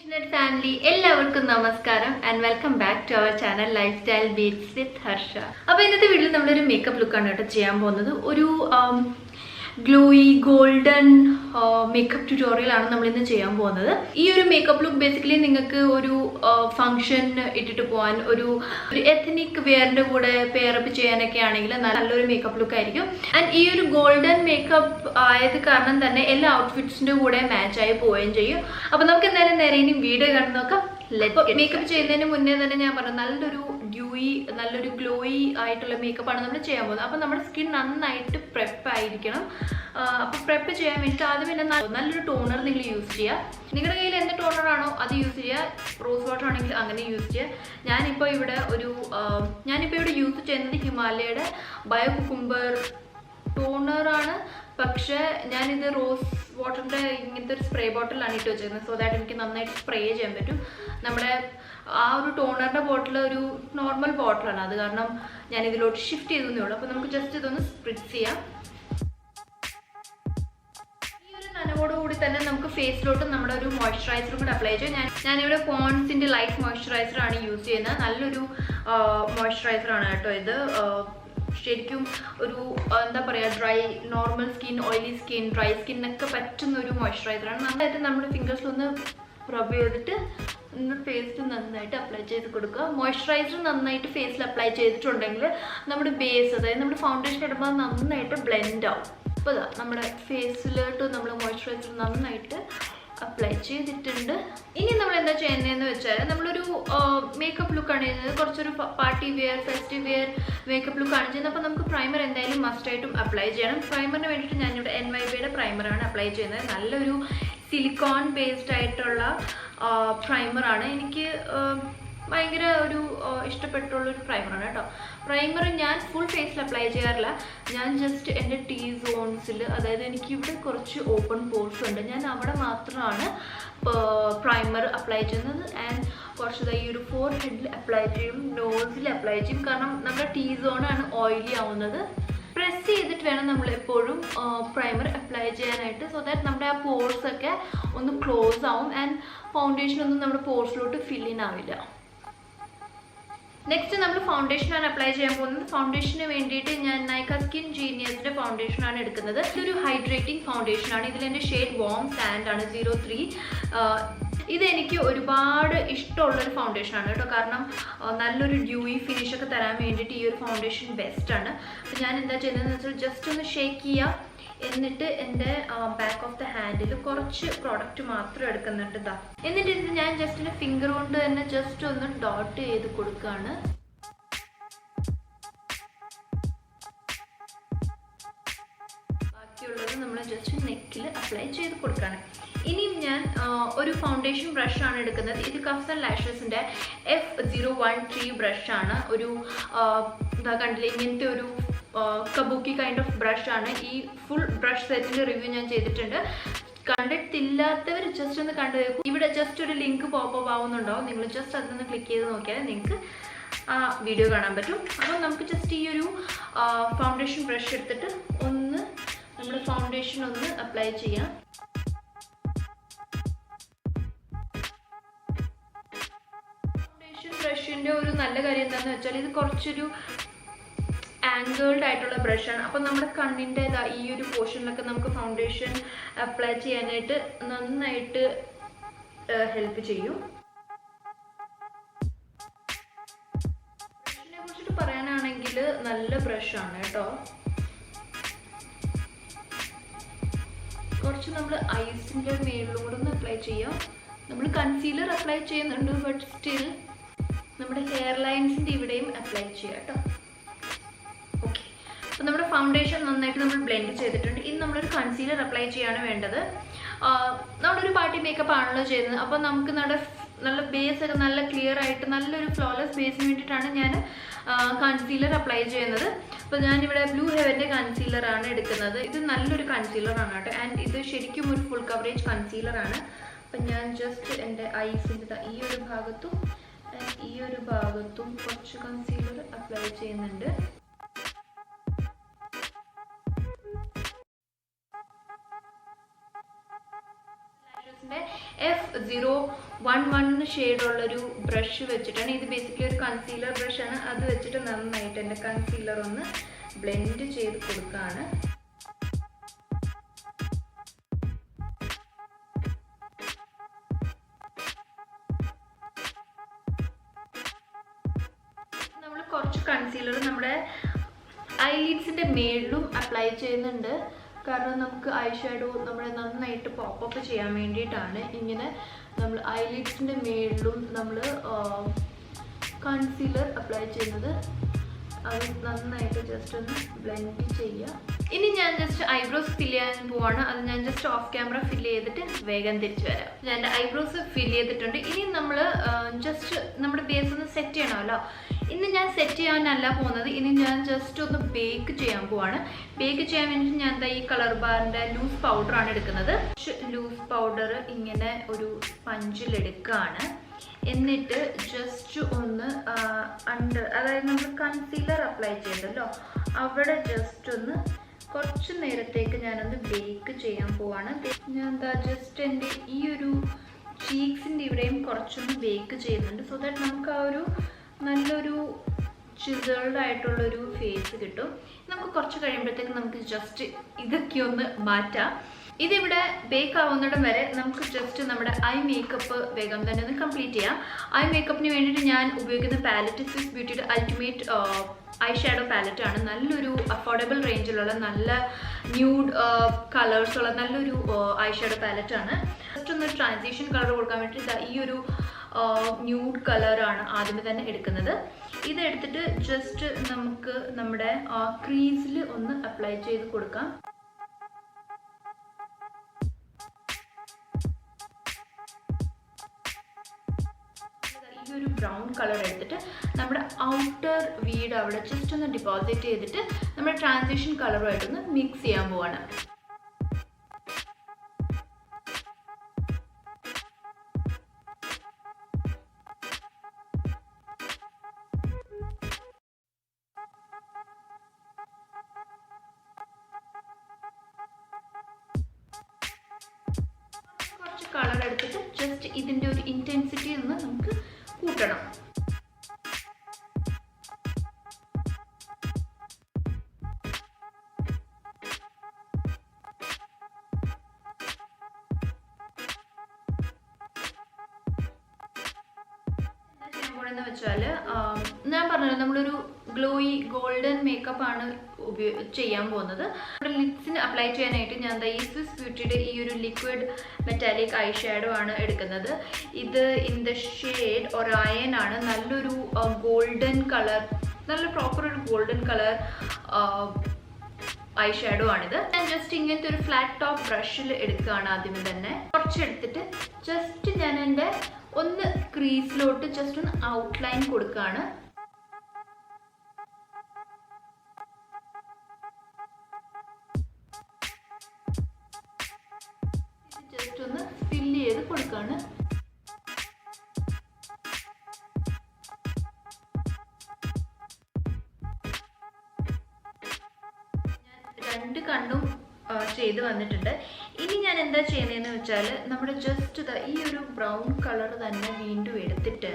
Internet family, എല്ലാവർക്കും നമസ്കാരം and welcome back to our channel Lifestyle Beats with Harsha. അപ്പോൾ ഇന്നത്തെ വീഡിയോയിൽ നമ്മൾ ഒരു മേക്കപ്പ് ലുക്ക് ആണ് കേട്ടോ ചെയ്യാൻ പോകുന്നത്. ഒരു ഗ്ലോയി ഗോൾഡൻ മേക്കപ്പ് ട്യൂട്ടോറിയൽ ആണ് നമ്മൾ ഇന്ന് ചെയ്യാൻ പോകുന്നത്. ഈ ഒരു മേക്കപ്പ് ലുക്ക് ബേസിക്കലി നിങ്ങൾക്ക് ഒരു ഫംഗ്ഷൻ ഇട്ടിട്ട് പോകാൻ ഒരു എത്നിക് വെയറിന്റെ കൂടെ പെയറപ്പ് ചെയ്യാനൊക്കെ ആണെങ്കിൽ നല്ലൊരു മേക്കപ്പ് ലുക്ക് ആയിരിക്കും. ആൻഡ് ഈ ഒരു ഗോൾഡൻ മേക്കപ്പ് ആയത് കാരണം തന്നെ എല്ലാ ഔട്ട്ഫിറ്റ്സിന്റെ കൂടെ മാച്ച് ആയി പോവുകയും ചെയ്യും. അപ്പോൾ നമുക്ക് എന്തായാലും നേരെ ഇനി വീഡിയോ കണ്ടു നോക്കാം. മേക്കപ്പ് ചെയ്യുന്നതിന് മുന്നേ തന്നെ ഞാൻ പറഞ്ഞു നല്ലൊരു ഗ്ലോയി ആയിട്ടുള്ള മേക്കപ്പാണ് നമ്മൾ ചെയ്യാൻ പോകുന്നത്. അപ്പോൾ നമ്മുടെ സ്കിൻ നന്നായിട്ട് പ്രെപ്പ് ആയിരിക്കണം. അപ്പോൾ പ്രെപ്പ് ചെയ്യാൻ വേണ്ടിയിട്ട് ആദ്യം പിന്നെ നല്ലൊരു ടോണർ നിങ്ങൾ യൂസ് ചെയ്യുക. നിങ്ങളുടെ കയ്യിൽ എന്ത് ടോണറാണോ അത് യൂസ് ചെയ്യുക. റോസ് വാട്ടർ ആണെങ്കിൽ അങ്ങനെ യൂസ് ചെയ്യുക. ഞാനിപ്പോൾ ഇവിടെ യൂസ് ചെയ്യുന്നത് ഹിമാലയയുടെ ബയോ കുക്കുംബർ ടോണറാണ്. പക്ഷേ ഞാനിത് റോസ് വാട്ടറിൻ്റെ ഇങ്ങനത്തെ ഒരു സ്പ്രേ ബോട്ടിലാണ് ഇട്ട് വെച്ചിരുന്നത്. സോ ദാറ്റ് എനിക്ക് നന്നായിട്ട് സ്പ്രേ ചെയ്യാൻ പറ്റും. നമ്മുടെ ആ ഒരു ടോണറിൻ്റെ ബോട്ടിൽ ഒരു നോർമൽ ബോട്ടിലാണ്, അത് കാരണം ഞാൻ ഇതിലോട്ട് ഷിഫ്റ്റ് ചെയ്തേ ഉള്ളൂ. അപ്പോൾ നമുക്ക് ജസ്റ്റ് ഇതൊന്ന് സ്പ്രിറ്റ്സ് ചെയ്യാം. ഈ ഒരു നനവോടുകൂടി തന്നെ നമുക്ക് ഫേസിലോട്ട് നമ്മുടെ ഒരു മോയ്സ്ചറൈസറും കൂടെ അപ്ലൈ ചെയ്യാം. ഞാനിവിടെ പോൺസിൻ്റെ ലൈഫ് മോയ്സ്ചറൈസറാണ് യൂസ് ചെയ്യുന്നത്. നല്ലൊരു മോയ്സ്ചറൈസറാണ് കേട്ടോ ഇത്. ശരിക്കും ഒരു എന്താ പറയുക, normal skin, oily skin, dry സ്കിന്നൊക്കെ പറ്റുന്ന ഒരു മോയ്സ്ചറൈസറാണ്. നന്നായിട്ട് നമ്മുടെ ഫിംഗേഴ്സിലൊന്ന് റബ് ചെയ്തിട്ട് ഫേസിൽ നന്നായിട്ട് അപ്ലൈ ചെയ്ത് കൊടുക്കുക. മോയ്സ്ചറൈസർ നന്നായിട്ട് ഫേസിൽ അപ്ലൈ ചെയ്തിട്ടുണ്ടെങ്കിൽ നമ്മുടെ ബേസ്, അതായത് നമ്മുടെ ഫൗണ്ടേഷൻ ഇടുമ്പോൾ നന്നായിട്ട് ബ്ലെൻഡ് ആവും. അപ്പോൾ നമ്മുടെ ഫേസിലോട്ട് നമ്മൾ മോയ്സ്ചറൈസർ നന്നായിട്ട് അപ്ലൈ ചെയ്തിട്ടുണ്ട്. ഇനി നമ്മൾ എന്താ ചെയ്യുന്നതെന്ന് വെച്ചാൽ നമ്മളൊരു മേക്കപ്പ് ലുക്കാണ് ചെയ്യുന്നത്. കുറച്ചൊരു party wear, festive wear makeup ലുക്കാണ് ചെയ്യുന്നത്. അപ്പോൾ നമുക്ക് പ്രൈമർ എന്തായാലും മസ്റ്റായിട്ടും അപ്ലൈ ചെയ്യണം. പ്രൈമറിന് വേണ്ടിയിട്ട് ഞാനിവിടെ NYBയുടെ പ്രൈമറാണ് അപ്ലൈ ചെയ്യുന്നത്. നല്ലൊരു സിലിക്കോൺ ബേസ്ഡ് ആയിട്ടുള്ള പ്രൈമറാണ്. എനിക്ക് ഭയങ്കര ഒരു ഇഷ്ടപ്പെട്ടുള്ളൊരു പ്രൈമറാണ് കേട്ടോ. പ്രൈമർ ഞാൻ ഫുൾ ഫേസിൽ അപ്ലൈ ചെയ്യാറില്ല. ഞാൻ ജസ്റ്റ് എൻ്റെ T സോൺസിൽ, അതായത് എനിക്കിവിടെ കുറച്ച് ഓപ്പൺ പോർസ് ഉണ്ട്, ഞാൻ അവിടെ മാത്രമാണ് പ്രൈമർ അപ്ലൈ ചെയ്യുന്നത്. ആൻഡ് കുറച്ച് ഈ ഒരു ഫോർ ഹെഡിൽ അപ്ലൈ ചെയ്യും, നോസിൽ അപ്ലൈ ചെയ്യും. കാരണം നമ്മുടെ T സോണാണ് ഓയിലി ആവുന്നത്. പ്രസ് ചെയ്തിട്ട് വേണം നമ്മൾ എപ്പോഴും പ്രൈമർ അപ്ലൈ ചെയ്യാനായിട്ട്. സോ ദാറ്റ് നമ്മുടെ ആ പോർസൊക്കെ ഒന്ന് ക്ലോസ് ആവും ആൻഡ് ഫൗണ്ടേഷനൊന്നും നമ്മുടെ പോർസിലോട്ട് ഫില്ലിൻ ആവില്ല. നെക്സ്റ്റ് നമ്മൾ ഫൗണ്ടേഷനാണ് അപ്ലൈ ചെയ്യാൻ പോകുന്നത്. ഫൗണ്ടേഷന് വേണ്ടിയിട്ട് ഞാൻ നൈക്ക സ്കിൻ ജീനിയസിൻ്റെ ഫൗണ്ടേഷനാണ് എടുക്കുന്നത്. ഇതൊരു ഹൈഡ്രേറ്റിംഗ് ഫൗണ്ടേഷനാണ്. ഇതിലെൻ്റെ ഷെയ്ഡ് വാം സാൻഡ് ആണ്, 03. ഇതെനിക്ക് ഒരുപാട് ഇഷ്ടമുള്ളൊരു ഫൗണ്ടേഷനാണ് കേട്ടോ. കാരണം നല്ലൊരു ഡ്യൂയി ഫിനിഷൊക്കെ തരാൻ വേണ്ടിയിട്ട് ഈ ഒരു ഫൗണ്ടേഷൻ ബെസ്റ്റാണ്. അപ്പോൾ ഞാൻ എന്താ ചെയ്യുന്നതെന്ന് വെച്ചാൽ ജസ്റ്റ് ഒന്ന് ഷേക്ക് ചെയ്യുക. എന്നിട്ട് എൻ്റെ ബാക്ക് ഓഫ് ദ ഹാൻഡിൽ കുറച്ച് പ്രോഡക്റ്റ് മാത്രം എടുക്കുന്നുണ്ട്. എന്നിട്ട് ഇത് ഞാൻ ജസ്റ്റ് എൻ്റെ ഫിംഗർ കൊണ്ട് തന്നെ ജസ്റ്റ് ഒന്ന് ഡോട്ട് ചെയ്ത് കൊടുക്കുകയാണ്. ബാക്കിയുള്ളത് നമ്മൾ ജസ്റ്റ് നെക്കിൽ അപ്ലൈ ചെയ്ത് കൊടുക്കുകയാണ്. ഇനിയും ഞാൻ ഒരു ഫൗണ്ടേഷൻ ബ്രഷാണ് എടുക്കുന്നത്. ഇത് കഫ്സ് ആൻഡ് ലാഷസിൻ്റെ F013 ബ്രഷാണ്. ഒരു എന്താ കണ്ടില്ല, ഇങ്ങനത്തെ ഒരു കബൂക്കി കൈൻഡ് ഓഫ് ബ്രഷാണ്. ഈ ഫുൾ ബ്രഷ് സെറ്റിൻ്റെ റിവ്യൂ ഞാൻ ചെയ്തിട്ടുണ്ട്. കണ്ടിട്ടില്ലാത്തവർ ജസ്റ്റ് ഒന്ന് കണ്ടു. ഇവിടെ ജസ്റ്റ് ഒരു ലിങ്ക് പോപ്പപ്പ് ആവുന്നുണ്ടാവും. നിങ്ങൾ ജസ്റ്റ് അതൊന്ന് ക്ലിക്ക് ചെയ്ത് നോക്കിയാൽ നിങ്ങൾക്ക് ആ വീഡിയോ കാണാൻ പറ്റും. അപ്പോൾ നമുക്ക് ജസ്റ്റ് ഈ ഒരു ഫൗണ്ടേഷൻ ബ്രഷ് എടുത്തിട്ട് ഒന്ന് നമ്മുടെ ഫൗണ്ടേഷൻ ഒന്ന് അപ്ലൈ ചെയ്യാം. ഫൗണ്ടേഷൻ ബ്രഷിൻ്റെ ഒരു നല്ല കാര്യം എന്താണെന്ന് വെച്ചാൽ ഇത് കുറച്ചൊരു ആംഗിൾഡ് ആയിട്ടുള്ള ബ്രഷാണ്. അപ്പം നമ്മുടെ കണ്ണിൻ്റെ ഈ ഒരു പോർഷനിലൊക്കെ നമുക്ക് ഫൗണ്ടേഷൻ അപ്ലൈ ചെയ്യാനായിട്ട് നന്നായിട്ട് ഹെൽപ്പ് ചെയ്യും. ബ്രഷിനെ കുറിച്ചിട്ട് പറയാനാണെങ്കിൽ നല്ല ബ്രഷാണ് കേട്ടോ. കുറച്ച് നമ്മൾ ഐസിൻ്റെ മേളിലും കൂടെ ഒന്ന് അപ്ലൈ ചെയ്യാം. നമ്മൾ കൺസീലർ അപ്ലൈ ചെയ്യുന്നുണ്ട്, ബട്ട് സ്റ്റിൽ നമ്മുടെ ഹെയർ ലൈൻസിൻ്റെ ഇവിടെയും അപ്ലൈ ചെയ്യാം കേട്ടോ. ഓക്കെ, അപ്പോൾ നമ്മുടെ ഫൗണ്ടേഷൻ നന്നായിട്ട് നമ്മൾ ബ്ലെൻഡ് ചെയ്തിട്ടുണ്ട്. ഇനി നമ്മളൊരു കൺസീലർ അപ്ലൈ ചെയ്യാണ് വേണ്ടത്. നമ്മളൊരു പാർട്ടി മേക്കപ്പ് ആണല്ലോ ചെയ്യുന്നത്. അപ്പോൾ നമുക്ക് നല്ല ബേസൊക്കെ നല്ല ക്ലിയർ ആയിട്ട് നല്ലൊരു ഫ്ലോലെസ് ബേസിന് വേണ്ടിയിട്ടാണ് ഞാൻ കൺസീലർ അപ്ലൈ ചെയ്യുന്നത്. അപ്പോൾ ഞാനിവിടെ ബ്ലൂ ഹെവൻ്റെ കൺസീലറാണ് എടുക്കുന്നത്. ഇത് നല്ലൊരു കൺസീലറാണ് കേട്ടോ. ആൻഡ് ഇത് ശരിക്കും ഒരു ഫുൾ കവറേജ് കൺസീലറാണ്. അപ്പം ഞാൻ ജസ്റ്റ് എൻ്റെ ഐസിൻ്റെ ഈ ഒരു ഭാഗത്തും ഈ ഒരു ഭാഗത്തും കുറച്ച് കൺസീലർ അപ്ലൈ ചെയ്യുന്നുണ്ട്. F0 011 ഷെയ്ഡുള്ളൊരു ബ്രഷ് വെച്ചിട്ടാണ്. ഇത് ബേസിക്കലി ഒരു കൺസീലർ ബ്രഷാണ്. അത് വെച്ചിട്ട് നന്നായിട്ട് എൻ്റെ കൺസീലർ ഒന്ന് ബ്ലെൻഡ് ചെയ്ത് കൊടുക്കുകയാണ്. നമ്മൾ കുറച്ച് കൺസീലർ നമ്മുടെ ഐലിഡ്സിൻ്റെ മേളിലും അപ്ലൈ ചെയ്യുന്നുണ്ട്. കാരണം നമുക്ക് ഐ ഷാഡോ നമ്മൾ നന്നായിട്ട് പോപ്പപ്പ് ചെയ്യാൻ വേണ്ടിയിട്ടാണ് ഇങ്ങനെ നമ്മൾ ഐലിഡ്സിൻ്റെ മേളിലും നമ്മൾ കൺസീലർ അപ്ലൈ ചെയ്യുന്നത്. അത് നന്നായിട്ട് ജസ്റ്റ് ഒന്ന് ബ്ലെൻഡ് ചെയ്യുക. ഇനി ഞാൻ ജസ്റ്റ് ഐബ്രോസ് ഫിൽ ചെയ്യാൻ പോവാണ്. അത് ഞാൻ ജസ്റ്റ് ഓഫ് ക്യാമറ ഫിൽ ചെയ്തിട്ട് വേഗം തിരിച്ചു വരാം. ഞാൻ എൻ്റെ ഐബ്രോസ് ഫിൽ ചെയ്തിട്ടുണ്ട്. ഇനി നമ്മൾ ജസ്റ്റ് നമ്മുടെ ബേസ് ഒന്ന് സെറ്റ് ചെയ്യണമല്ലോ. ഇന്ന് ഞാൻ സെറ്റ് ചെയ്യാനല്ല പോകുന്നത്. ഇനി ഞാൻ ജസ്റ്റ് ഒന്ന് ബേക്ക് ചെയ്യാൻ പോവാണ്. ബേക്ക് ചെയ്യാൻ വേണ്ടിയിട്ട് ഞാൻ ഈ കളർ ബാറിൻ്റെ ലൂസ് പൗഡറാണ് എടുക്കുന്നത്. ലൂസ് പൗഡർ ഇങ്ങനെ ഒരു സ്പഞ്ചിലെടുക്കുകയാണ്. എന്നിട്ട് ജസ്റ്റ് ഒന്ന് അതായത് നമ്മൾ കൺസീലർ അപ്ലൈ ചെയ്തല്ലോ അവിടെ ജസ്റ്റ് ഒന്ന് കുറച്ച് നേരത്തേക്ക് ഞാനൊന്ന് ബേക്ക് ചെയ്യാൻ പോവാണ്. ഞാൻ ജസ്റ്റ് എൻ്റെ ഈ ഒരു ചീക്സിൻ്റെ ഇവിടെയും കുറച്ചൊന്ന് ബേക്ക് ചെയ്യുന്നുണ്ട്. സോ ദാറ്റ് നമുക്ക് ആ ഒരു നല്ലൊരു ചിസേൾഡ് ആയിട്ടുള്ളൊരു ഫേസ് കിട്ടും. നമുക്ക് കുറച്ച് കഴിയുമ്പോഴത്തേക്ക് നമുക്ക് ജസ്റ്റ് ഇതൊക്കെ ഒന്ന് മാറ്റാം. ഇതിവിടെ ബേക്ക് ആവുന്നിടം വരെ നമുക്ക് ജസ്റ്റ് നമ്മുടെ ഐ മേക്കപ്പ് വേഗം തന്നെ ഒന്ന് കംപ്ലീറ്റ് ചെയ്യാം. ഐ മേക്കപ്പിന് വേണ്ടിയിട്ട് ഞാൻ ഉപയോഗിക്കുന്ന പാലറ്റ് സ്വിസ് ബ്യൂട്ടിയുടെ അൾട്ടിമേറ്റ് ഐ ഷാഡോ പാലറ്റാണ്. നല്ലൊരു അഫോർഡബിൾ റേഞ്ചിലുള്ള നല്ല ന്യൂഡ് കളേഴ്സുള്ള നല്ലൊരു ഐ ഷാഡോ പാലറ്റാണ്. ജസ്റ്റ് ഒന്ന് ട്രാൻസിഷൻ കളർ കൊടുക്കാൻ വേണ്ടിയിട്ട് ഈ ഒരു ന്യൂഡ് കളറാണ് ആദ്യമേ തന്നെ എടുക്കുന്നത്. ഇതെടുത്തിട്ട് ജസ്റ്റ് നമുക്ക് നമ്മുടെ ക്രീസിൽ ഒന്ന് അപ്ലൈ ചെയ്ത് കൊടുക്കാം. ഈ ഒരു ബ്രൗൺ കളർ എടുത്തിട്ട് നമ്മുടെ ഔട്ടർ വീട് അവിടെ ജസ്റ്റ് ഒന്ന് ഡിപ്പോസിറ്റ് ചെയ്തിട്ട് നമ്മുടെ ട്രാൻസിഷൻ കളറുമായിട്ടൊന്ന് മിക്സ് ചെയ്യാൻ പോവാണ്. കുറച്ച് കളർ എടുത്തിട്ട് ജസ്റ്റ് ഇതിൻ്റെ ഒരു ഇൻറ്റൻസിറ്റി ഒന്ന് നമുക്ക് കൂട്ടണം. എന്ന് വെച്ചാൽ ഞാൻ പറഞ്ഞല്ലോ നമ്മളൊരു ഗ്ലോയി ഗോൾഡൻ മേക്കപ്പ് ആണ് ചെയ്യാൻ പോകുന്നത്. നമ്മുടെ ലിപ്സിന് അപ്ലൈ ചെയ്യാനായിട്ട് ഞാൻ ഈ സ്വിസ് ബ്യൂട്ടിയുടെ ഈ ഒരു ലിക്വിഡ് മെറ്റാലിക് ഐ ഷാഡോ ആണ് എടുക്കുന്നത്. ഇത് ഇൻ ദ ഷെയ്ഡ് ഒറയൻ ആണ്. നല്ലൊരു ഗോൾഡൻ കളർ, നല്ല പ്രോപ്പർ ഒരു ഗോൾഡൻ കളർ ഐ ഷാഡോ ആണിത്. ഞാൻ ജസ്റ്റ് ഇങ്ങനത്തെ ഒരു ഫ്ലാറ്റ് ടോപ്പ് ബ്രഷിൽ എടുക്കുകയാണ്. ആദ്യമേ തന്നെ കുറച്ചെടുത്തിട്ട് ജസ്റ്റ് ഞാൻ എൻ്റെ ഒന്ന് ക്രീസിലോട്ട് ജസ്റ്റ് ഒന്ന് ഔട്ട്ലൈൻ കൊടുക്കുകയാണ്. ജസ്റ്റ് ഒന്ന് ഫില്ല് ചെയ്ത് കൊടുക്കുകയാണ്. ഞാൻ രണ്ട് കണ്ണും ചെയ്ത് വന്നിട്ടുണ്ട്. ഇനി ഞാൻ എന്താ ചെയ്യുന്നതെന്ന് വെച്ചാൽ നമ്മുടെ ജസ്റ്റ് ഈ ഒരു ബ്രൗൺ കളർ തന്നെ വീണ്ടും എടുത്തിട്ട്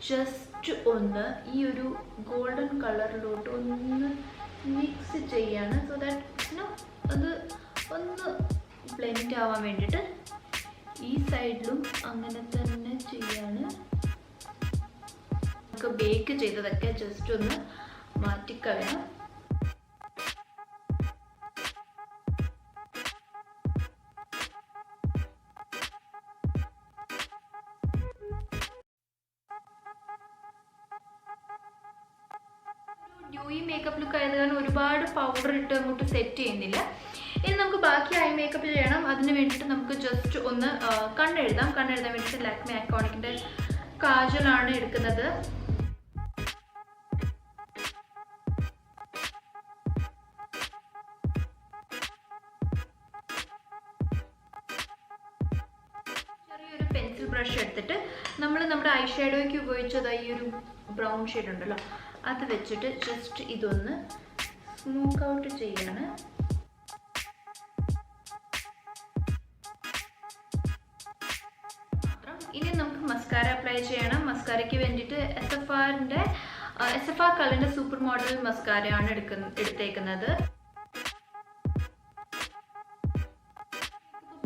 ജസ്റ്റ് ഒന്ന് ഈ ഒരു ഗോൾഡൻ കളറിലോട്ട് ഒന്ന് മിക്സ് ചെയ്യാണ്. സോ ദാറ്റ് അത് ഒന്ന് ബ്ലെൻഡ് ആവാൻ വേണ്ടിയിട്ട് ഈ സൈഡിലും അങ്ങനെ തന്നെ ചെയ്യാണ്. നമുക്ക് ബേക്ക് ചെയ്തതൊക്കെ ജസ്റ്റ് ഒന്ന് മാറ്റിക്കളയാം. ഡ്യൂയി മേക്കപ്പ് ലുക്ക് ആയത് കാരണം ഒരുപാട് പൗഡർ ഇട്ട് അങ്ങോട്ട് സെറ്റ് ചെയ്യുന്നില്ല. ഇനി നമുക്ക് ബാക്കി ഐ മേക്കപ്പ് ചെയ്യണം. അതിന് വേണ്ടിയിട്ട് നമുക്ക് ജസ്റ്റ് ഒന്ന് കണ്ണെഴുതാം. കണ്ണെഴുതാൻ വേണ്ടിയിട്ട് ലാക്മി ഐക്കോണിക്കിൻ്റെ കാജലാണ് എടുക്കുന്നത്. ചെറിയൊരു പെൻസിൽ ബ്രഷ് എടുത്തിട്ട് നമ്മൾ നമ്മുടെ ഐ ഷാഡോയ്ക്ക് ഉപയോഗിച്ചത് ഈ ഒരു ബ്രൗൺ ഷെയ്ഡ് ഉണ്ടല്ലോ അത് വെച്ചിട്ട് ജസ്റ്റ് ഇതൊന്ന് സ്മൂക്ക് ഔട്ട് ചെയ്യാണ്. ഇനി നമുക്ക് മസ്കാര അപ്ലൈ ചെയ്യണം. മസ്കാരയ്ക്ക് വേണ്ടിയിട്ട് SFR കളറിൻ്റെ സൂപ്പർ മോഡൽ മസ്കാരയാണ് എടുത്തേക്കുന്നത്.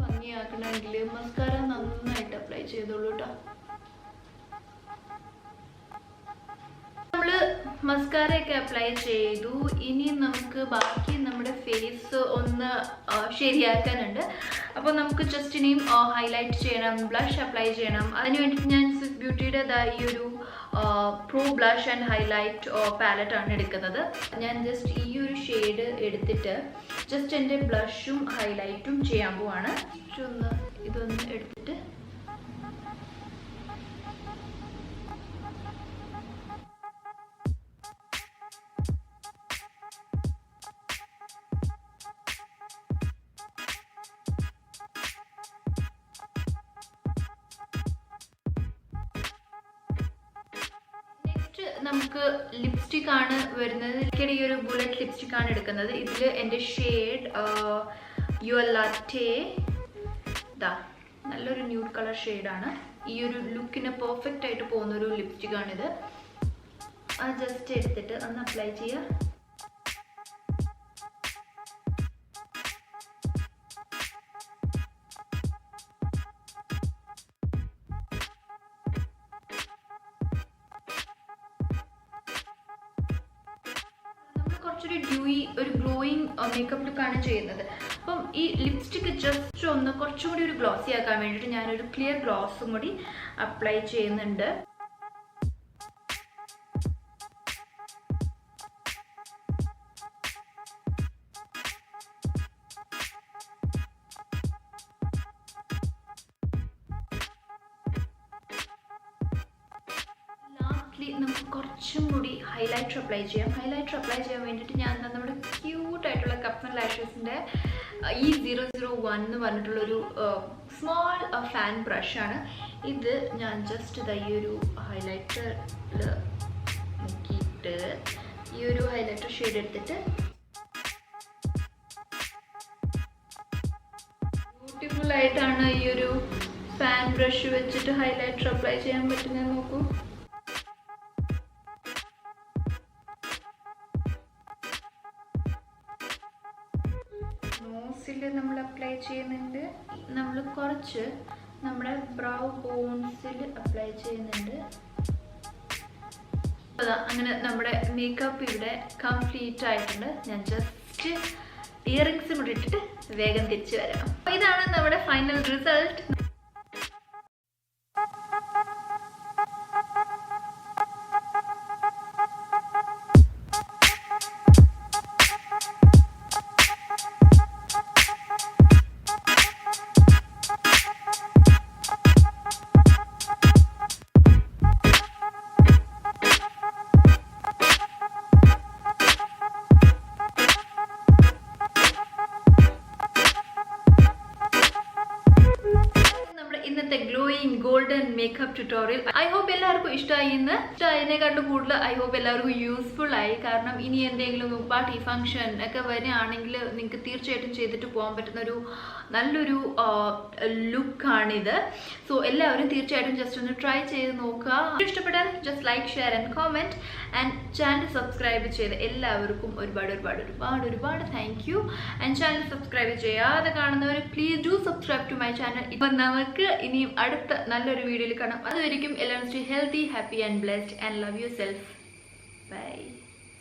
ഭംഗിയാക്കണമെങ്കിൽ മസ്കാര നന്നായിട്ട് അപ്ലൈ ചെയ്തോളൂ കേട്ടോ. നമ്മൾ മസ്കാരയൊക്കെ അപ്ലൈ ചെയ്തു. ഇനി നമുക്ക് ബാക്കി നമ്മുടെ ഫേസ് ഒന്ന് ശരിയാക്കാനുണ്ട്. അപ്പോൾ നമുക്ക് ജസ്റ്റ് ഇനിയും ഹൈലൈറ്റ് ചെയ്യണം, ബ്ലഷ് അപ്ലൈ ചെയ്യണം. അതിന് വേണ്ടിയിട്ട് ഞാൻ സ്വിസ് ബ്യൂട്ടിയുടെ ഈ ഒരു പ്രോ ബ്ലഷ് ആൻഡ് ഹൈലൈറ്റ് പാലറ്റാണ് എടുക്കുന്നത്. ഞാൻ ജസ്റ്റ് ഈ ഒരു ഷെയ്ഡ് എടുത്തിട്ട് ജസ്റ്റ് എൻ്റെ ബ്ലഷും ഹൈലൈറ്റും ചെയ്യാൻ പോവാണ്. ഇതൊന്ന് എടുത്തിട്ട് നമുക്ക് ലിപ്സ്റ്റിക് ആണ് വരുന്നത്. ഈ ഒരു ബുള്ളറ്റ് ലിപ്സ്റ്റിക് ആണ് എടുക്കുന്നത്. ഇതിൽ എൻ്റെ ഷെയ്ഡ് യുവർ ലാറ്റെ നല്ലൊരു ന്യൂഡ് കളർ ഷെയ്ഡാണ്. ഈ ഒരു ലുക്കിന് പെർഫെക്റ്റ് ആയിട്ട് പോകുന്നൊരു ലിപ്സ്റ്റിക് ആണിത്. അത് ജസ്റ്റ് എടുത്തിട്ട് ഒന്ന് അപ്ലൈ ചെയ്യുക. കുറച്ചൊരു ഡ്യൂയി ഒരു ഗ്ലോയിങ് മേക്കപ്പ് ലുക്കാണ് ചെയ്യുന്നത്. അപ്പം ഈ ലിപ്സ്റ്റിക്ക് ജസ്റ്റ് ഒന്ന് കുറച്ചും കൂടി ഒരു ഗ്ലോസി ആക്കാൻ വേണ്ടിയിട്ട് ഞാനൊരു ക്ലിയർ ഗ്ലോസും കൂടി അപ്ലൈ ചെയ്യുന്നുണ്ട്. നമുക്ക് കുറച്ചും കൂടി ഹൈലൈറ്റർ അപ്ലൈ ചെയ്യാം. ഹൈലൈറ്റർ അപ്ലൈ ചെയ്യാൻ വേണ്ടിയിട്ട് ഞാൻ നമ്മുടെ ക്യൂട്ടായിട്ടുള്ള കപ്സൺ ലാഷസിൻ്റെ E001 എന്ന് പറഞ്ഞിട്ടുള്ളൊരു സ്മോൾ ഫാൻ ബ്രഷാണ്. ഇത് ഞാൻ ജസ്റ്റ് ഈ ഒരു ഹൈലൈറ്ററിൽ നോക്കിയിട്ട് ഈ ഒരു ഹൈലൈറ്റർ ഷെയ്ഡ് എടുത്തിട്ട് ബ്യൂട്ടിഫുള്ളായിട്ടാണ് ഈ ഒരു ഫാൻ ബ്രഷ് വെച്ചിട്ട് ഹൈലൈറ്റർ അപ്ലൈ ചെയ്യാൻ പറ്റുന്നത്. നോക്കൂ, നമ്മൾ അപ്ലൈ ചെയ്യുന്നുണ്ട്. നമ്മൾ കുറച്ച് നമ്മുടെ ബ്രൗ ബോൺസിൽ അപ്ലൈ ചെയ്യുന്നുണ്ട്. അങ്ങനെ നമ്മുടെ മേക്കപ്പ് ഇവിടെ കംപ്ലീറ്റ് ആയിട്ടുണ്ട്. ഞാൻ ജസ്റ്റ് ഇയറിങ്സും കൂടി ഇട്ടിട്ട് വേഗം തിരിച്ചു വരാം. അപ്പോൾ ഇതാണ് നമ്മുടെ ഫൈനൽ റിസൾട്ട്. ഇന്നത്തെ glowing golden makeup tutorial I hope എല്ലാവർക്കും ഇഷ്ടമായിനെക്കാട്ടും കൂടുതൽ ഐ ഹോപ്പ് എല്ലാവർക്കും യൂസ്ഫുൾ ആയി. കാരണം ഇനി എന്തെങ്കിലും പാർട്ടി ഫംഗ്ഷൻ ഒക്കെ വരികയാണെങ്കിൽ നിങ്ങൾക്ക് തീർച്ചയായിട്ടും ചെയ്തിട്ട് പോകാൻ പറ്റുന്ന ഒരു നല്ലൊരു ലുക്കാണിത്. സോ എല്ലാവരും തീർച്ചയായിട്ടും ജസ്റ്റ് ഒന്ന് ട്രൈ ചെയ്ത് നോക്കുക. ഇഷ്ടപ്പെട്ടാൽ just like, share and comment and channel subscribe ചെയ്ത് എല്ലാവർക്കും ഒരുപാട് thank you. And channel subscribe ചെയ്യാതെ കാണുന്നവർ please do subscribe to my channel. ഇപ്പം നമുക്ക് ഇനിയും അടുത്ത നല്ലൊരു വീഡിയോയിൽ കാണാം. അതുവരെയും എല്ലാവരും stay healthy, happy and blessed and love yourself. By.